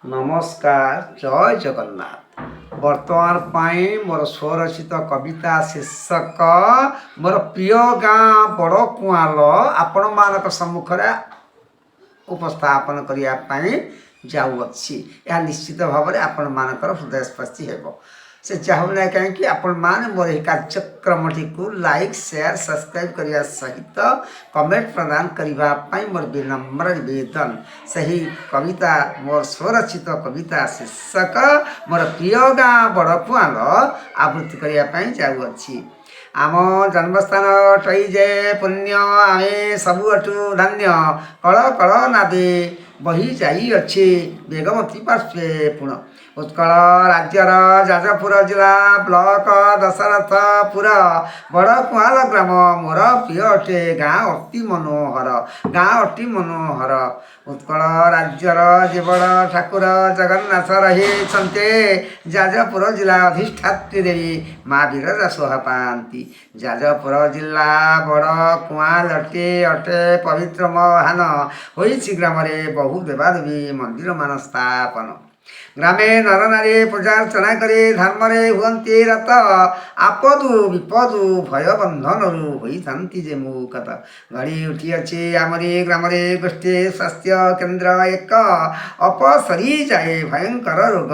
नमस्कार जय जगन्नाथ। वर्तमान पाई मोर स्वरचित कविता शीर्षक मोर प्रिय गाँ बड़ कुआल आपण मान सम्मुख उपस्थापन करने जाऊँगी। यह निश्चित भाव में आपण मान हृदयस्पर्शी हो से चाहूना कहीं आपण मैंने मोर यह कार्यक्रम को लाइक शेयर सब्सक्राइब करने सहित कमेंट प्रदान करने मोर विनम्र निवेदन। सही कविता मोर स्वरचित कविता शीर्षक मोर प्रिय गाँ बड़ कुआल आवृत्ति करने जाऊँगी। आम जन्मस्थान टईजे पुण्य आमे सबुठू धन्य कल कल नादे बही जाइए बेगमती पार्श्वे पुण उत्कल राज्यर जाजपुर जिला ब्लॉक दशरथपुर बड़ कुआल ग्राम मोर प्रिय अटे गाँ अति मनोहर उत्कल राज्यर जीवड़ ठाकुर जगन्नाथ रही जाजपुर जिला अधिष्ठात्री देवी माँ विरजा शोभा पाती। जाजपुर जिला बड़ कुआल अटे पवित्र महान होइछि ग्राम बहु देवादेवी मंदिर मान स्थापन। ग्रामे नर नारी पूजा अर्चना करे धर्म हुंती रत आपदु विपदु भय बंधन होती जे मुकत गढ़ी उठी अच्छी आमरी ग्राम गोष्ठी स्वास्थ्य केन्द्र एक अपसरी जाए भयंकर रोग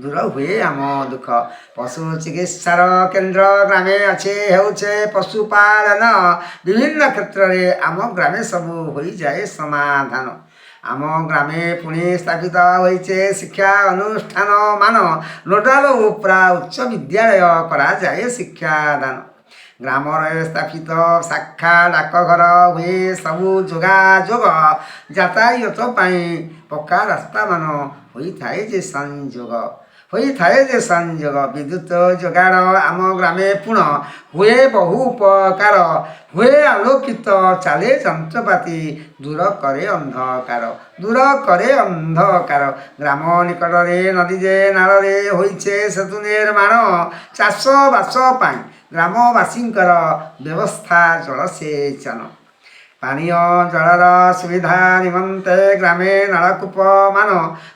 दूर हुए आम दुख पशु चिकित्सार केन्द्र ग्रामे अच्छे होचे पशुपालन विभिन्न क्षेत्र में आम ग्रामे सबू हो जाए समाधान। आम ग्रामे पुणे स्थापित होइछे शिक्षा अनुष्ठान मान नोडाल उपरा उच्च विद्यालय करा जाए शिक्षादान। ग्राम स्थापित शाखा डाकघर हुए सबू जोगाजोग यातायात पक्का रास्ता मान होइथाए जे संयोग विद्युत जोगाड़ आम ग्रामे पुण हुए बहु उपकार हुए आलोकित चले जंत्रपाति दूर करे अंधकार ग्राम निकट में नदीजे नाले होइछे सेतु निर्माण चाष बास ग्रामवासी व्यवस्था जलसेचन पानीय जलर सुविधा निमंते ग्रामे नलकूप मान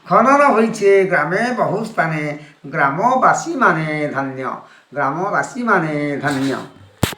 खनन होइछे ग्रामे बहु स्थाने ग्रामवासी माने धन्य।